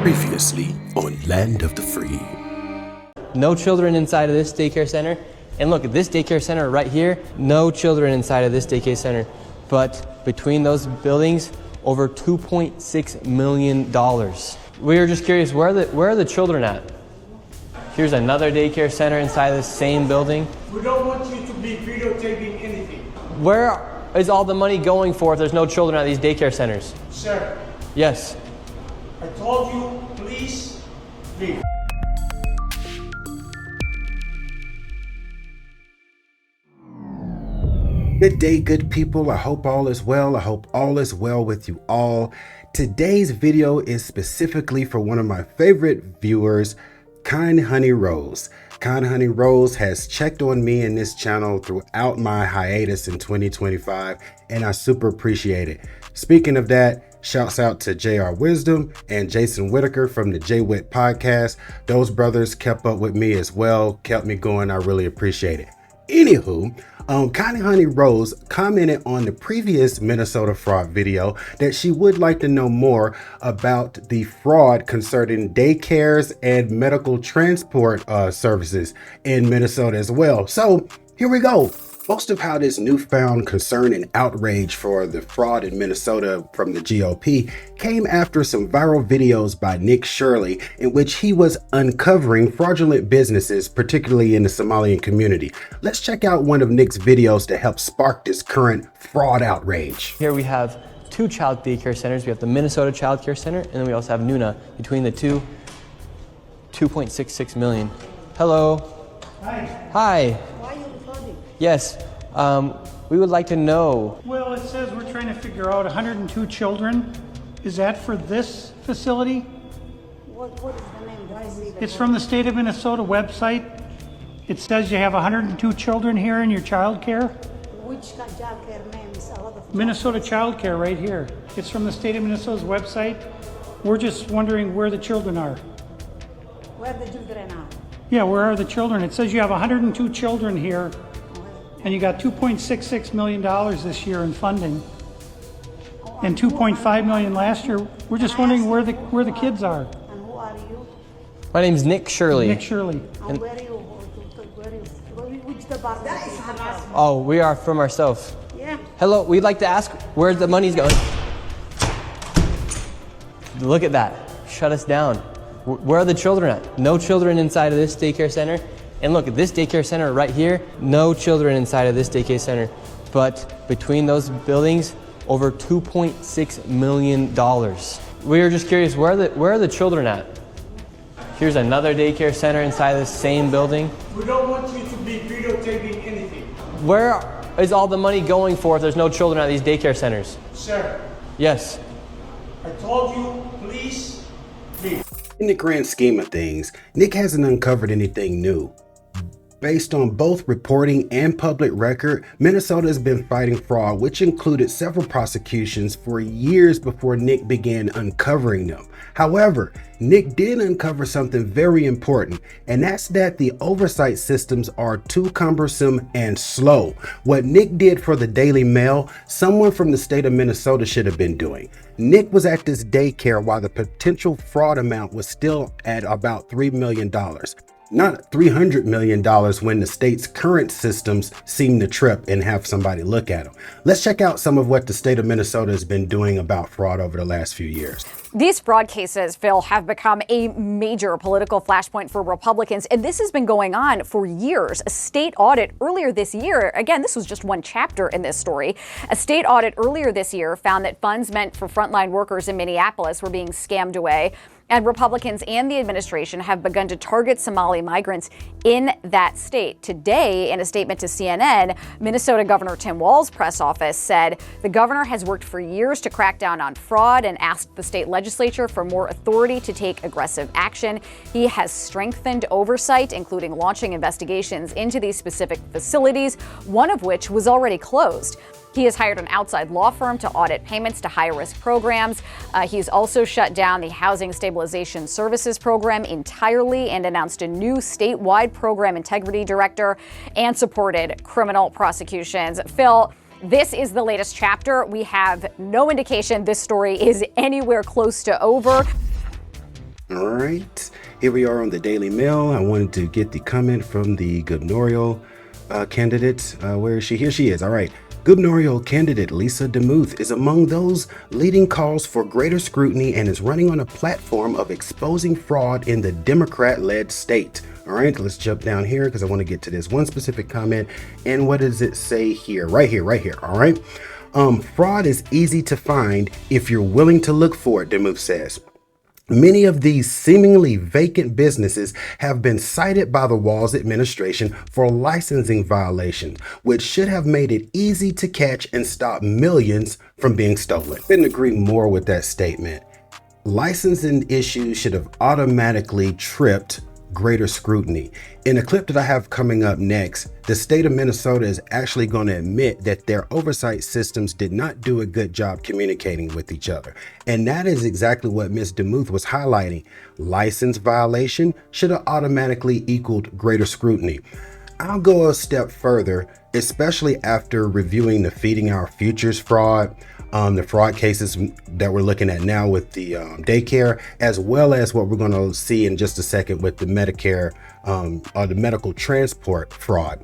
Previously on Land of the Free. No children inside of this daycare center. And look at this daycare center right here. No children inside of this daycare center. But between those buildings, over $2.6 million. We were just curious, where are the children at? Here's another daycare center inside of the same building. We don't want you to be videotaping anything. Where is all the money going for if there's no children at these daycare centers? Sir. Yes. I told you, please leave. Good day, good people. I hope all is well. I hope all is well with you all. Today's video is specifically for one of my favorite viewers, Kind Honey Rose. Kind Honey Rose has checked on me and this channel throughout my hiatus in 2025, and I super appreciate it. Speaking of that, shouts out to JR Wisdom and Jason Whitaker from the JWIT podcast. Those brothers kept up with me as well, kept me going. I really appreciate it. Anywho, Kind Honey Rose commented on the previous Minnesota fraud video that she would like to know more about the fraud concerning daycares and medical transport services in Minnesota as well. So here we go. Most of how this newfound concern and outrage for the fraud in Minnesota from the GOP came after some viral videos by Nick Shirley in which he was uncovering fraudulent businesses, particularly in the Somalian community. Let's check out one of Nick's videos to help spark this current fraud outrage. Here we have two child daycare centers. We have the Minnesota Child Care Center, and then we also have Nuna. Between the two, $2.66 million. Hello. Hi. Hi. Why are you recording? Yes. We would like to know. Well, it says we're trying to figure out 102 children. Is that for this facility? What is the name? Why is it? It's from the state of Minnesota website. It says you have 102 children here in your child care. Which child care name is a lot of Minnesota Child Care right here. It's from the state of Minnesota's website. We're just wondering where the children are. Where the children are? Yeah, where are the children? It says you have 102 children here, and you got $2.66 million this year in funding, and $2.5 million last year. We're just wondering where the kids are. And who are you? My name's Nick Shirley. Nick Shirley. And where are you? Which department? Oh, we are from ourselves. Yeah. Hello, we'd like to ask where the money's going. Look at that. Shut us down. Where are the children at? No children inside of this daycare center. And look at this daycare center right here. No children inside of this daycare center. But between those buildings, over $2.6 million. We were just curious, where are the children at? Here's another daycare center inside of the same building. We don't want you to be videotaping anything. Where is all the money going for if there's no children at these daycare centers? Sir. Yes. I told you, please leave. In the grand scheme of things, Nick hasn't uncovered anything new. Based on both reporting and public record, Minnesota has been fighting fraud, which included several prosecutions for years before Nick began uncovering them. However, Nick did uncover something very important, and that's that the oversight systems are too cumbersome and slow. What Nick did for the Daily Mail, someone from the state of Minnesota should have been doing. Nick was at this daycare while the potential fraud amount was still at about $3 million. Not $300 million when the state's current systems seem to trip and have somebody look at them. Let's check out some of what the state of Minnesota has been doing about fraud over the last few years. These fraud cases, Phil, have become a major political flashpoint for Republicans, and this has been going on for years. A state audit earlier this year, again, this was just one chapter in this story. A state audit earlier this year found that funds meant for frontline workers in Minneapolis were being scammed away. And Republicans and the administration have begun to target Somali migrants in that state. Today, in a statement to CNN, Minnesota Governor Tim Walz' press office said the governor has worked for years to crack down on fraud and asked the state legislature for more authority to take aggressive action. He has strengthened oversight, including launching investigations into these specific facilities, one of which was already closed. He has hired an outside law firm to audit payments to high-risk programs. He's also shut down the Housing Stabilization Services Program entirely and announced a new statewide program integrity director and supported criminal prosecutions. Phil, this is the latest chapter. We have no indication this story is anywhere close to over. All right, here we are on the Daily Mail. I wanted to get the comment from the gubernatorial candidate. Where is she? Here she is. All right. Gubernatorial candidate Lisa DeMuth is among those leading calls for greater scrutiny and is running on a platform of exposing fraud in the Democrat-led state. All right, let's jump down here because I want to get to this one specific comment. And what does it say here? Right here. All right. Fraud is easy to find if you're willing to look for it, DeMuth says. Many of these seemingly vacant businesses have been cited by the Walz administration for licensing violations, which should have made it easy to catch and stop millions from being stolen. Couldn't agree more with that statement. Licensing issues should have automatically tripped greater scrutiny. In a clip that I have coming up next, the state of Minnesota is actually going to admit that their oversight systems did not do a good job communicating with each other. And that is exactly what Ms. DeMuth was highlighting. License violation should have automatically equaled greater scrutiny. I'll go a step further, especially after reviewing the Feeding Our Futures fraud, the fraud cases that we're looking at now with the daycare, as well as what we're going to see in just a second with the Medicare or the medical transport fraud.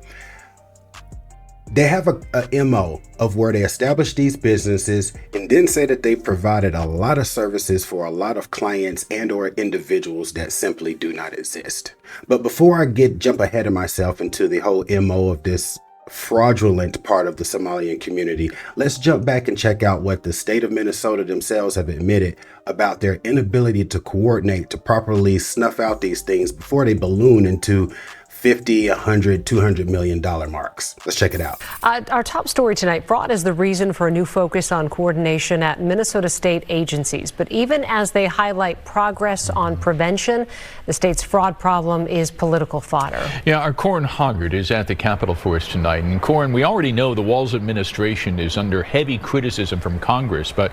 They have a MO of where they establish these businesses and then say that they provided a lot of services for a lot of clients and or individuals that simply do not exist. But before I jump ahead of myself into the whole MO of this fraudulent part of the Somalian community, let's jump back and check out what the state of Minnesota themselves have admitted about their inability to coordinate to properly snuff out these things before they balloon into $50, $100, $200 million marks. Let's check it out. Our top story tonight, fraud is the reason for a new focus on coordination at Minnesota state agencies. But even as they highlight progress on prevention, the state's fraud problem is political fodder. Yeah, our Corin Hoggard is at the Capitol for us tonight. And Corin, we already know the Walz administration is under heavy criticism from Congress, but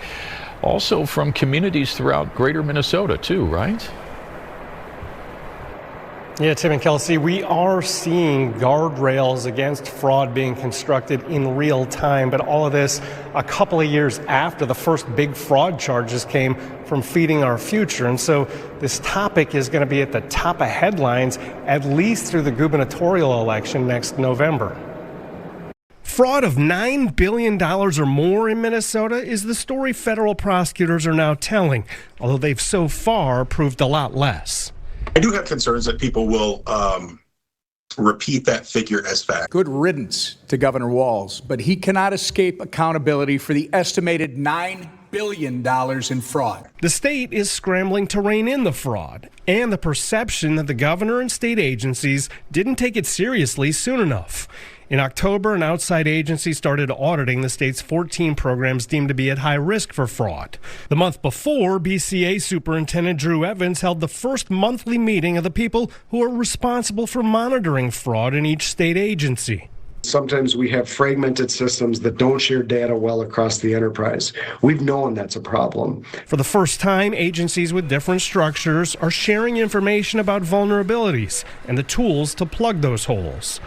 also from communities throughout greater Minnesota too, right? Yeah, Tim and Kelsey, we are seeing guardrails against fraud being constructed in real time, but all of this a couple of years after the first big fraud charges came from Feeding Our Future. And so this topic is going to be at the top of headlines, at least through the gubernatorial election next November. Fraud of $9 billion or more in Minnesota is the story federal prosecutors are now telling, although they've so far proved a lot less. I do have concerns that people will repeat that figure as fact. Good riddance to Governor Walz, but he cannot escape accountability for the estimated $9 billion in fraud. The state is scrambling to rein in the fraud and the perception that the governor and state agencies didn't take it seriously soon enough. In October, an outside agency started auditing the state's 14 programs deemed to be at high risk for fraud. The month before, BCA Superintendent Drew Evans held the first monthly meeting of the people who are responsible for monitoring fraud in each state agency. Sometimes we have fragmented systems that don't share data well across the enterprise. We've known that's a problem. For the first time, agencies with different structures are sharing information about vulnerabilities and the tools to plug those holes.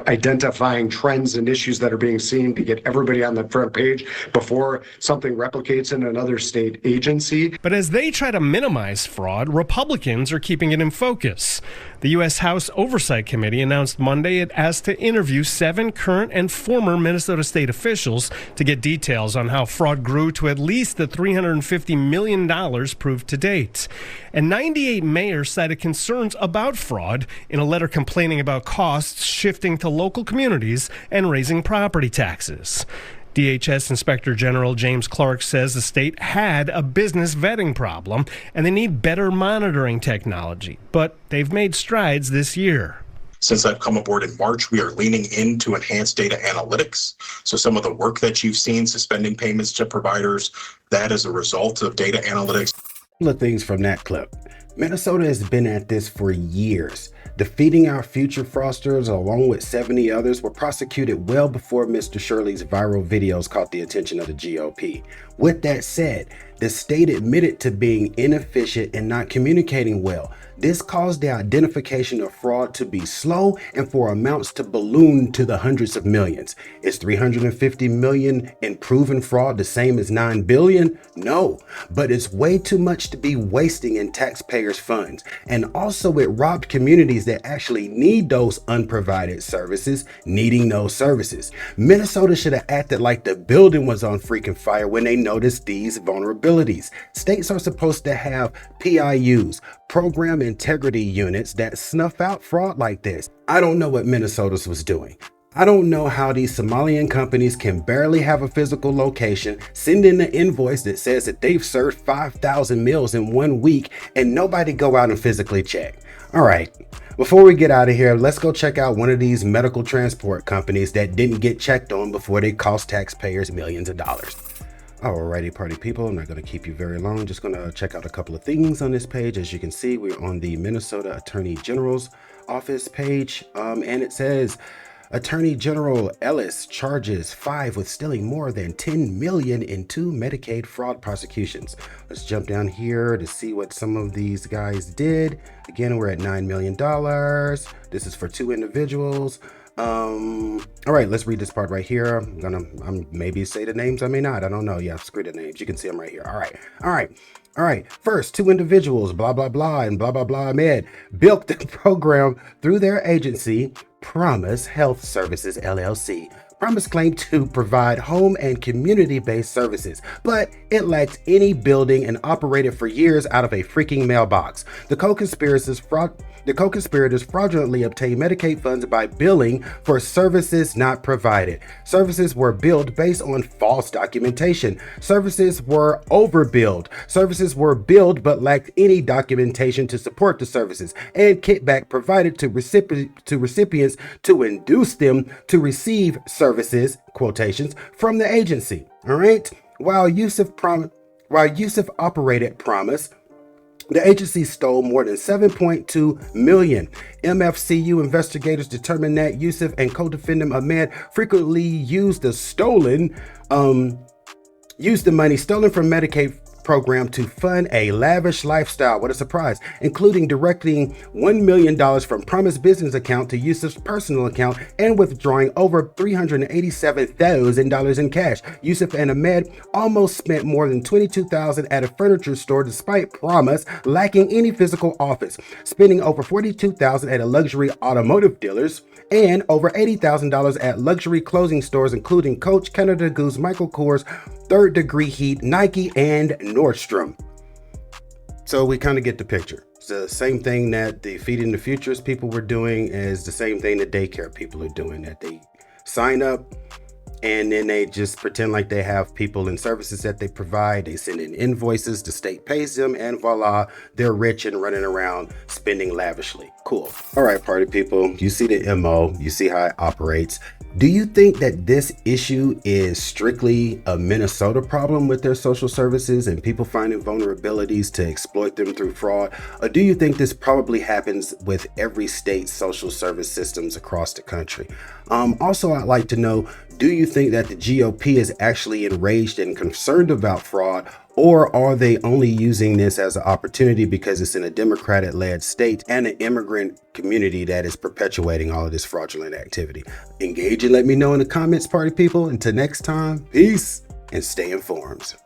Identifying trends and issues that are being seen to get everybody on the front page before something replicates in another state agency. But as they try to minimize fraud, Republicans are keeping it in focus. The U.S. House Oversight Committee announced Monday it asked to interview 7 current and former Minnesota state officials to get details on how fraud grew to at least the $350 million proved to date. And 98 mayors cited concerns about fraud in a letter complaining about costs shifting to local communities and raising property taxes. DHS Inspector General James Clark says the state had a business vetting problem and they need better monitoring technology, but they've made strides this year. Since I've come aboard in March, we are leaning into enhanced data analytics. So some of the work that you've seen, suspending payments to providers, that is a result of data analytics. A couple of things from that clip. Minnesota has been at this for years. The Feeding Our Future fraudsters, along with 70 others, were prosecuted well before Mr. Shirley's viral videos caught the attention of the GOP. With that said, The state admitted to being inefficient and not communicating well. This caused the identification of fraud to be slow and for amounts to balloon to the hundreds of millions. Is 350 million in proven fraud the same as 9 billion? No, but it's way too much to be wasting in taxpayers' funds. And also it robbed communities that actually need those unprovided services, needing those services. Minnesota should have acted like the building was on freaking fire when they noticed these vulnerabilities. States are supposed to have PIUs, program integrity units, that snuff out fraud like this. I don't know what Minnesota's was doing. I don't know how these Somalian companies can barely have a physical location, send in an invoice that says that they've served 5,000 meals in 1 week, and nobody go out and physically check. All right, before we get out of here, let's go check out one of these medical transport companies that didn't get checked on before they cost taxpayers millions of dollars. Alrighty, party people, I'm not going to keep you very long. Just going to check out a couple of things on this page. As you can see, we're on the Minnesota Attorney General's office page, and it says, Attorney General Ellis charges 5 with stealing more than $10 million in 2 Medicaid fraud prosecutions. Let's jump down here to see what some of these guys did. Again, we're at $9 million. This is for 2 individuals. All right, let's read this part right here. I'm maybe say the names, I may not, I don't know. Yeah, screw the names. You can see them right here. All right. First, 2 individuals, blah, blah, blah, and blah, blah, blah, med, built the program through their agency, Promise Health Services, LLC. Promise claimed to provide home and community-based services, but it lacked any building and operated for years out of a freaking mailbox. The co-conspirators fraudulently obtained Medicaid funds by billing for services not provided. Services were billed based on false documentation. Services were overbilled. Services were billed but lacked any documentation to support the services, and kickback provided to recipients to induce them to receive services, quotations, from the agency. All right. While Yusuf operated Promise, the agency stole more than $7.2 million. MFCU investigators determined that Yusuf and co-defendant Ahmed frequently used the money stolen from Medicaid program to fund a lavish lifestyle. What a surprise. Including directing $1 million from Promise business account to Yusuf's personal account and withdrawing over $387,000 in cash. Yusuf and Ahmed almost spent more than $22,000 at a furniture store despite Promise lacking any physical office, spending over $42,000 at a luxury automotive dealers and over $80,000 at luxury clothing stores including Coach, Canada Goose, Michael Kors, Third Degree Heat, Nike, and Nordstrom. So we kind of get the picture. It's the same thing that the Feeding the Futures people were doing is the same thing the Daycare people are doing, that they sign up and then they just pretend like they have people and services that they provide. They send in invoices, the state pays them, and voila, they're rich and running around spending lavishly. Cool. All right, party people, you see the MO, you see how it operates. Do you think that this issue is strictly a Minnesota problem with their social services and people finding vulnerabilities to exploit them through fraud? Or do you think this probably happens with every state's social service systems across the country? Also, I'd like to know, do you think that the GOP is actually enraged and concerned about fraud, or are they only using this as an opportunity because it's in a Democratic-led state and an immigrant community that is perpetuating all of this fraudulent activity? Engage and let me know in the comments, party people. Until next time, peace and stay informed.